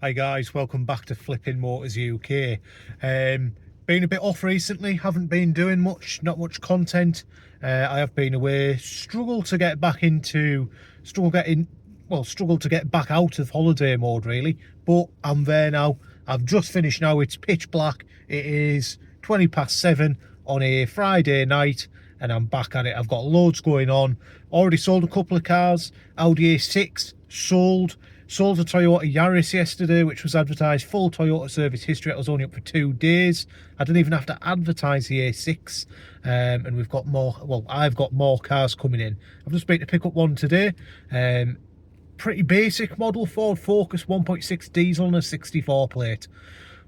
Hi guys, welcome back to Flipping Motors UK. Been a bit off recently, haven't been doing much, not much content. I have been away, struggled to get back out of holiday mode really, but I'm there now. I've just finished now, it's pitch black. It is 7:20 on a Friday night and I'm back at it. I've got loads going on. Already sold a couple of cars. Audi A6 sold. Sold a Toyota Yaris yesterday, which was advertised full Toyota service history. It was only up for 2 days. I didn't even have to advertise the A6. And we've got more, well, I've got more cars coming in. I've just been to pick up one today. Pretty basic model, Ford Focus 1.6 diesel and a 64 plate.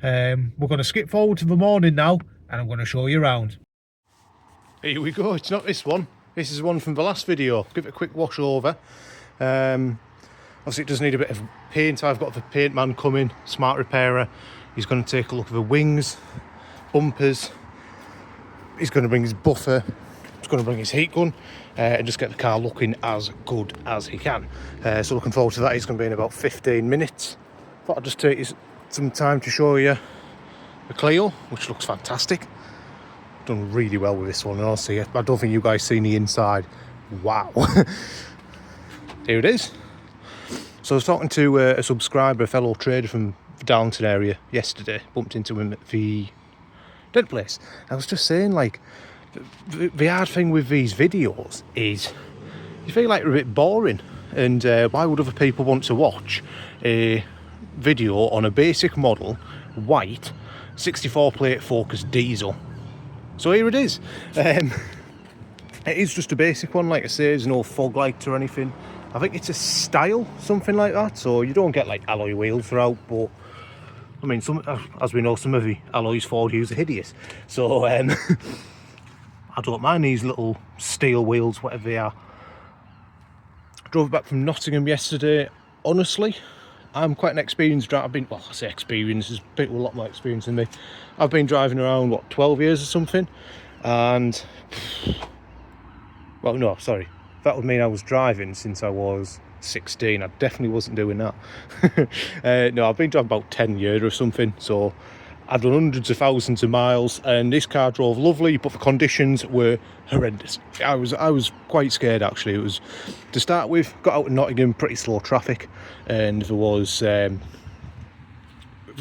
We're going to skip forward to the morning now, and I'm going to show you around. Here we go, it's not this one. This is one from the last video. Give it a quick wash over. Obviously it does need a bit of paint. I've got the paint man coming, smart repairer. He's going to take a look at the wings, bumpers. He's going to bring his buffer. He's going to bring his heat gun and just get the car looking as good as he can. So looking forward to that. He's going to be in about 15 minutes. Thought I'd just take you some time to show you the Clio, which looks fantastic. Done really well with this one, and honestly, I don't think you guys seen the inside. Wow. Here it is. So I was talking to a subscriber, a fellow trader from the Downton area yesterday. Bumped into him at the dent place. I was just saying, like, the hard thing with these videos is you feel like they're a bit boring. And why would other people want to watch a video on a basic model, white, 64 plate Focus diesel? So here it is. It is just a basic one, like I say. There's no fog lights or anything. I think it's a style, something like that, so you don't get like alloy wheels throughout, but I mean, as we know, some of the alloys Ford use are hideous, so I don't mind these little steel wheels, whatever they are. Drove back from Nottingham yesterday. Honestly, I'm quite an experienced driver. Well, I say experienced, there's people with a lot more experience than me. I've been driving around, what, 12 years or something, and, well, no, sorry. That would mean I was driving since I was 16. I definitely wasn't doing that. No, I've been driving about 10 years or something. So I've done hundreds of thousands of miles, and this car drove lovely, but the conditions were horrendous. I was quite scared actually. It was, to start with, got out of Nottingham, pretty slow traffic, and there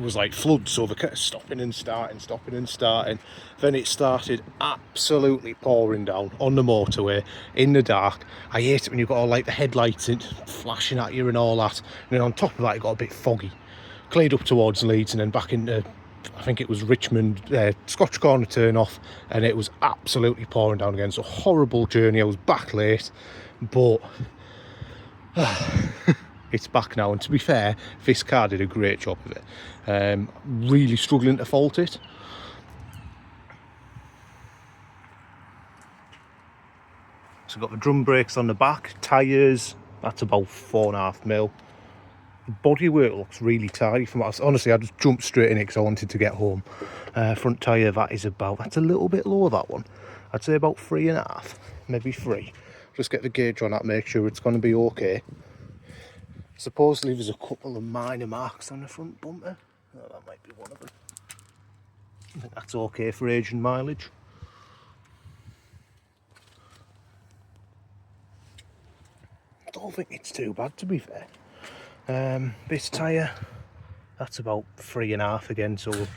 was like floods, so they kept stopping and starting. Then it started absolutely pouring down on the motorway in the dark. I hate it when you've got all like the headlights flashing at you and all that, and then on top of that it got a bit foggy. Cleared up towards Leeds and then back into, I think it was Richmond, Scotch Corner turn off, and it was absolutely pouring down again. So horrible journey. I was back late, but it's back now, and to be fair, this car did a great job of it. Really struggling to fault it. So I've got the drum brakes on the back, tyres, that's about 4.5 mil. The bodywork looks really tidy from what honestly, I just jumped straight in it because I wanted to get home. Front tyre, that's a little bit lower, that one. I'd say about 3.5, maybe 3. Just get the gauge on that, make sure it's going to be okay. Supposedly there's a couple of minor marks on the front bumper. Oh, that might be one of them. I think that's okay for age and mileage. I don't think it's too bad, to be fair. This tyre, that's about 3.5 again, so we'll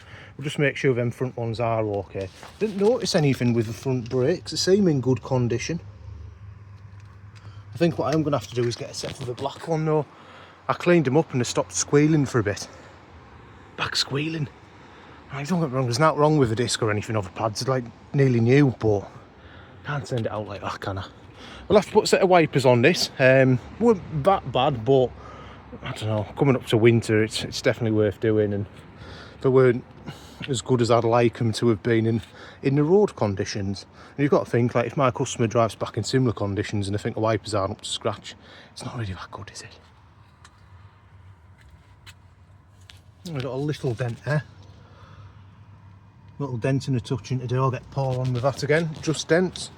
just make sure them front ones are okay. Didn't notice anything with the front brakes, they seem in good condition. I think what I'm going to have to do is get a set for the black one though. I cleaned them up and they stopped squealing for a bit. Back squealing. I don't get me wrong, there's nothing wrong with the disc or anything of the pads. It's like nearly new, but can't send it out like that, can I? We'll have to put a set of wipers on this. Weren't that bad, but I don't know, coming up to winter, it's definitely worth doing, and they weren't as good as I'd like them to have been in the road conditions. And you've got to think, like, if my customer drives back in similar conditions and I think the wipers aren't up to scratch, it's not really that good, is it? We've got a little dent there. Little dent and a touching to do. I'll get Paul on with that again. Just dents.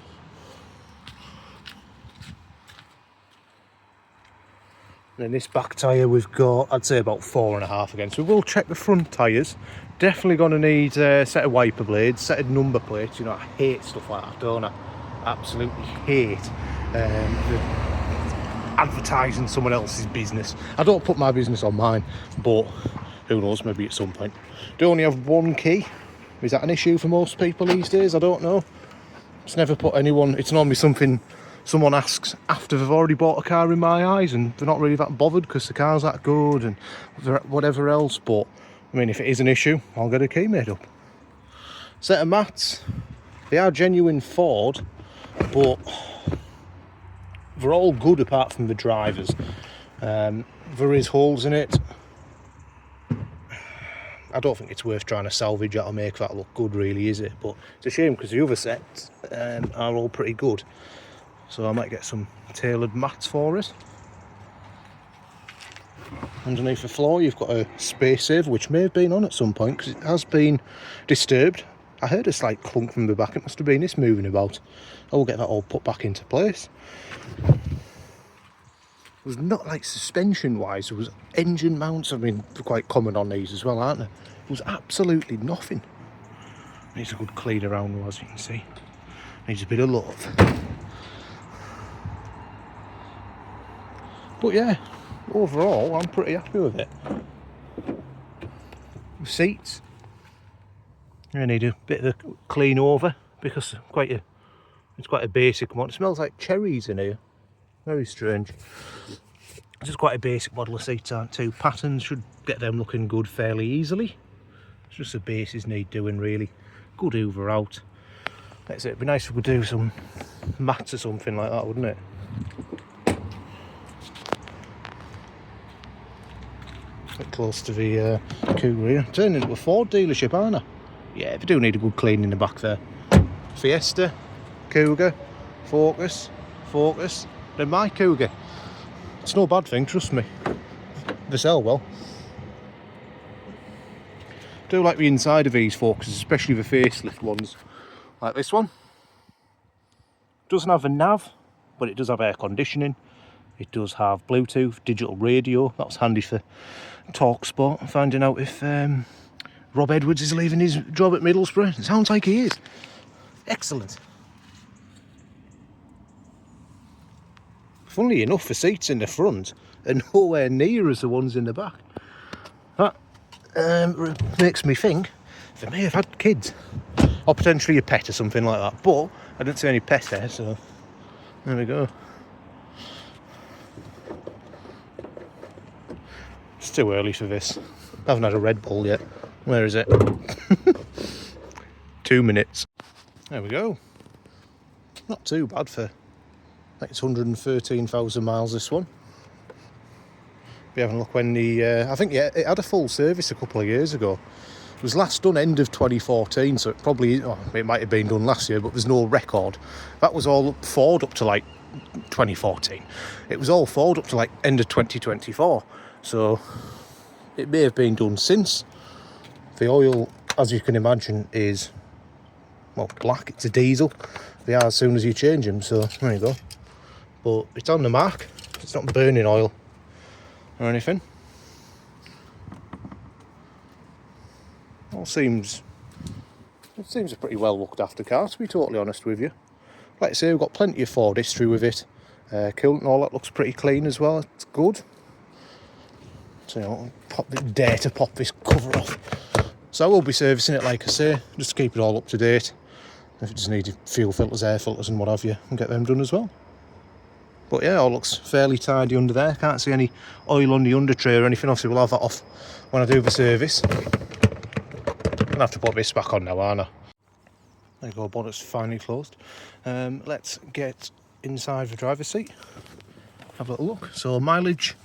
And in this back tyre we've got, I'd say about 4.5 again. So we'll check the front tyres. Definitely going to need a set of wiper blades, set of number plates. You know, I hate stuff like that, don't I? Absolutely hate advertising someone else's business. I don't put my business on mine, but who knows, maybe at some point. Do only have one key. Is that an issue for most people these days? I don't know. It's never put anyone, it's normally something someone asks after they've already bought a car in my eyes, and they're not really that bothered because the car's that good and whatever else. But I mean, if it is an issue, I'll get a key made up. Set of mats. They are genuine Ford, but they're all good apart from the drivers. There is holes in it. I don't think it's worth trying to salvage it or make that look good, really, is it? But it's a shame because the other sets are all pretty good. So I might get some tailored mats for it. Underneath the floor you've got a space saver, which may have been on at some point because it has been disturbed. I heard a slight clunk from the back. It must have been this moving about. I will get that all put back into place. It was not like suspension wise, there was engine mounts. I mean, they're quite common on these as well, aren't they? There was absolutely nothing. Needs a good clean around though, as you can see. Needs a bit of love. But yeah, overall I'm pretty happy with it. The seats, I need a bit of a clean over because it's quite a basic one. It smells like cherries in here. Very strange. It's just quite a basic model of seats, aren't too. Patterns should get them looking good fairly easily. It's just the bases need doing really. Good hoover out. That's it. It'd be nice if we could do some mats or something like that, wouldn't it? Bit close to the Cougar here. Turning into a Ford dealership, aren't I? Yeah, they do need a good clean in the back there. Fiesta, Cougar, Focus, then my Cougar. It's no bad thing, trust me. They sell well. Do like the inside of these Focuses, especially the facelift ones. Like this one. Doesn't have a nav, but it does have air conditioning. It does have Bluetooth, digital radio. That was handy for TalkSport, finding out if Rob Edwards is leaving his job at Middlesbrough. It sounds like he is. Excellent. Funnily enough, the seats in the front are nowhere near as the ones in the back. That makes me think they may have had kids. Or potentially a pet or something like that. But I didn't see any pet there, so there we go. It's too early for this. I haven't had a Red Bull yet. Where is it? 2 minutes. There we go. Not too bad for... I think it's 113,000 miles, this one. Be having a look when the... I think, yeah, it had a full service a couple of years ago. It was last done end of 2014, so it probably... Oh, it might have been done last year, but there's no record. That was all Ford up to, like, 2014. It was all Ford up to, like, end of 2024. So it may have been done since. The oil, as you can imagine, is, well, black. It's a diesel. They are as soon as you change them, so there you go. But it's on the mark. It's not burning oil or anything. It seems a pretty well looked after car, to be totally honest with you. Like I say, we've got plenty of Ford history with it. Coolant and all that looks pretty clean as well. It's good. So, you know, dare to pop this cover off. So I will be servicing it, like I say, just to keep it all up to date. If it just needed fuel filters, air filters and what have you, and get them done as well. But yeah, all looks fairly tidy under there. Can't see any oil on the under tray or anything. Obviously we'll have that off when I do the service. I'm gonna have to put this back on now, aren't I? There you go, bonnet's finally closed. Let's get inside the driver's seat. Have a little look. So mileage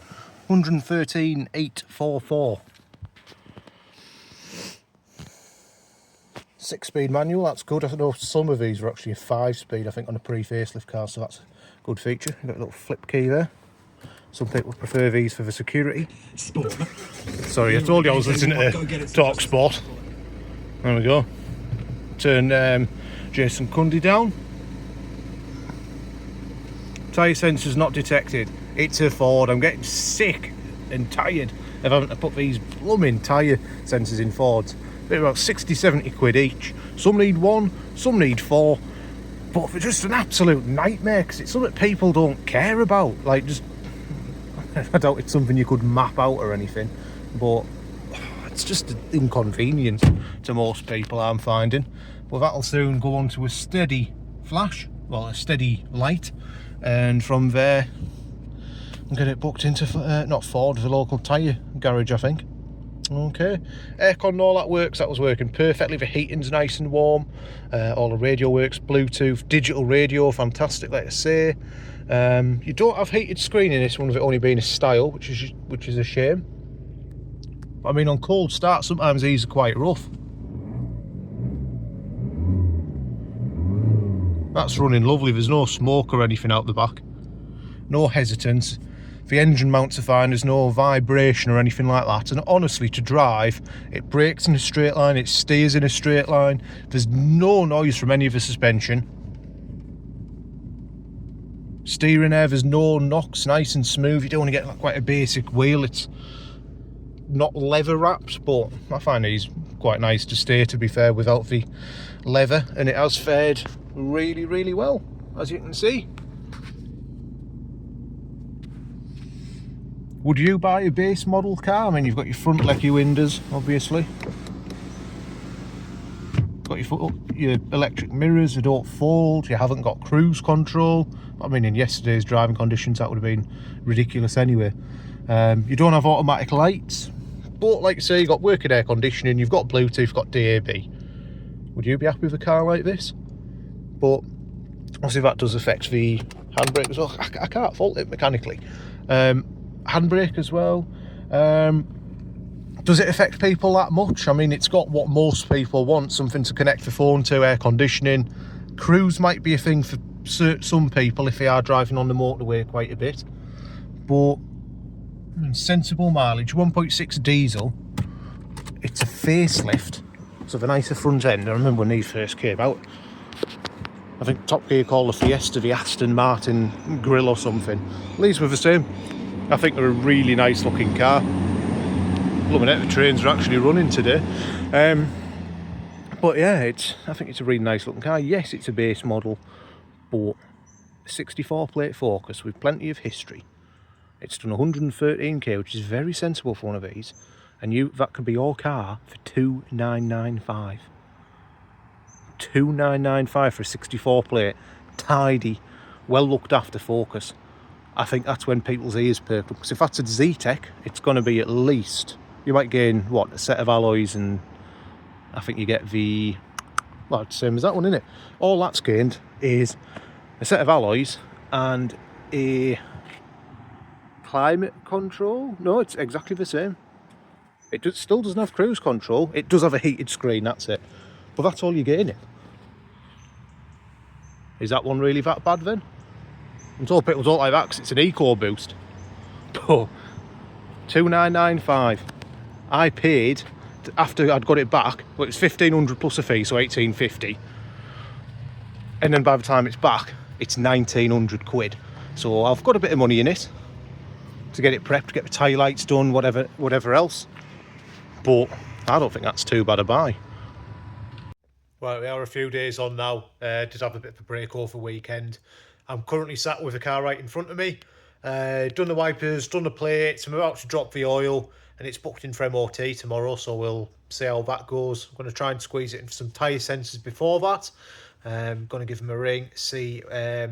113,844. 6-speed manual, that's good. I know some of these are actually a 5-speed, I think, on a pre-facelift car, so that's a good feature. You've got a little flip key there. Some people prefer these for the security. Sorry, I told you I was listening to TalkSport. There we go. Turn Jason Cundy down. Tyre sensors not detected. It's a Ford. I'm getting sick and tired of having to put these blooming tyre sensors in Fords. They're about 60-70 quid each. Some need one, some need four, but they're just an absolute nightmare because it's something people don't care about. Like, just, I doubt it's something you could map out or anything, but it's just an inconvenience to most people, I'm finding. But that'll soon go on to a steady flash, well, a steady light, and from there and get it booked into not Ford, the local tyre garage, I think. Okay, aircon and all that works. That was working perfectly. The heating's nice and warm. All the radio works. Bluetooth, digital radio, fantastic, like I say. You don't have heated screen in this one, with it only being a style, which is a shame. But I mean, on cold start, sometimes these are quite rough. That's running lovely. There's no smoke or anything out the back. No hesitance. The engine mounts are fine, there's no vibration or anything like that, and honestly, to drive, it brakes in a straight line, it steers in a straight line, there's no noise from any of the suspension. Steering there, there's no knocks, nice and smooth. You don't want to get like quite a basic wheel. It's not leather wrapped, but I find these quite nice to steer, to be fair, without the leather, and it has fared really, really well, as you can see. Would you buy a base model car? I mean, you've got your front lecky windows, obviously. Got your electric mirrors, they don't fold. You haven't got cruise control. I mean, in yesterday's driving conditions, that would have been ridiculous anyway. You don't have automatic lights. But like I say, you've got working air conditioning, you've got Bluetooth, you've got DAB. Would you be happy with a car like this? But obviously that does affect the handbrake as well. I can't fault it mechanically. Handbrake as well. Does it affect people that much? I mean, it's got what most people want, something to connect the phone to, air conditioning. Cruise might be a thing for some people if they are driving on the motorway quite a bit. But sensible mileage, 1.6 diesel. It's a facelift, so the nicer front end. I remember when these first came out, I think Top Gear called the Fiesta the Aston Martin grill or something. These were the same. I think they're a really nice looking car. Blooming heck, the trains are actually running today. But yeah, I think it's a really nice looking car. Yes, it's a base model, but 64 plate Focus with plenty of history. It's done 113k, which is very sensible for one of these. And that could be your car for 2,995. 2,995 for a 64 plate, tidy, well looked after Focus. I think that's when people's ears perk up, because if that's a Z-Tech, it's going to be at least, you might gain, what, a set of alloys, and I think you get the, well, it's the same as that one, isn't it? All that's gained is a set of alloys and a climate control. No, it's exactly the same. It still doesn't have cruise control. It does have a heated screen, that's it. But that's all you're getting it. Is that one really that bad then? I'm told people don't like that because it's an EcoBoost. But 2,995. I paid after I'd got it back. Well, it's 1,500 plus a fee, so 1,850. And then by the time it's back, it's 1,900 quid. So I've got a bit of money in it to get it prepped, get the tyre lights done, whatever else. But I don't think that's too bad a buy. Right, we are a few days on now. Did have a bit of a break over weekend. I'm currently sat with a car right in front of me. Done the wipers, done the plates. I'm about to drop the oil, and it's booked in for MOT tomorrow, so we'll see how that goes. I'm going to try and squeeze it in for some tyre sensors before that. Going to give them a ring, see. I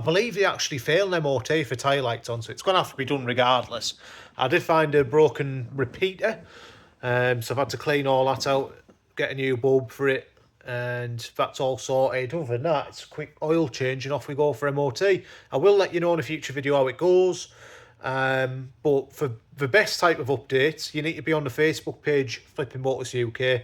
believe they actually fail an MOT for tyre lights on, so it's going to have to be done regardless. I did find a broken repeater, so I've had to clean all that out, get a new bulb for it, and that's all sorted. Other than that, it's a quick oil change and off we go for MOT. I will let you know in a future video how it goes. But for the best type of updates, you need to be on the Facebook page, Flipping Motors UK.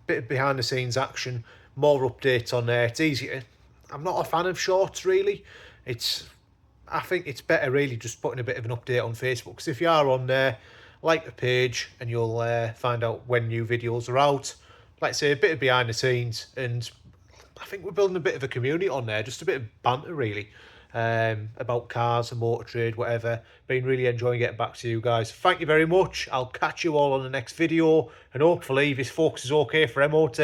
Bit of behind the scenes action, more updates on there. It's easier. I'm not a fan of shorts really. I think it's better really just putting a bit of an update on Facebook, because if you are on there, like the page and you'll find out when new videos are out. Like I say, a bit of behind the scenes, and I think we're building a bit of a community on there, just a bit of banter really. about cars and motor trade, whatever. Been really enjoying getting back to you guys. Thank you very much. I'll catch you all on the next video, and hopefully this focus is okay for MOT.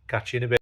Catch you in a bit.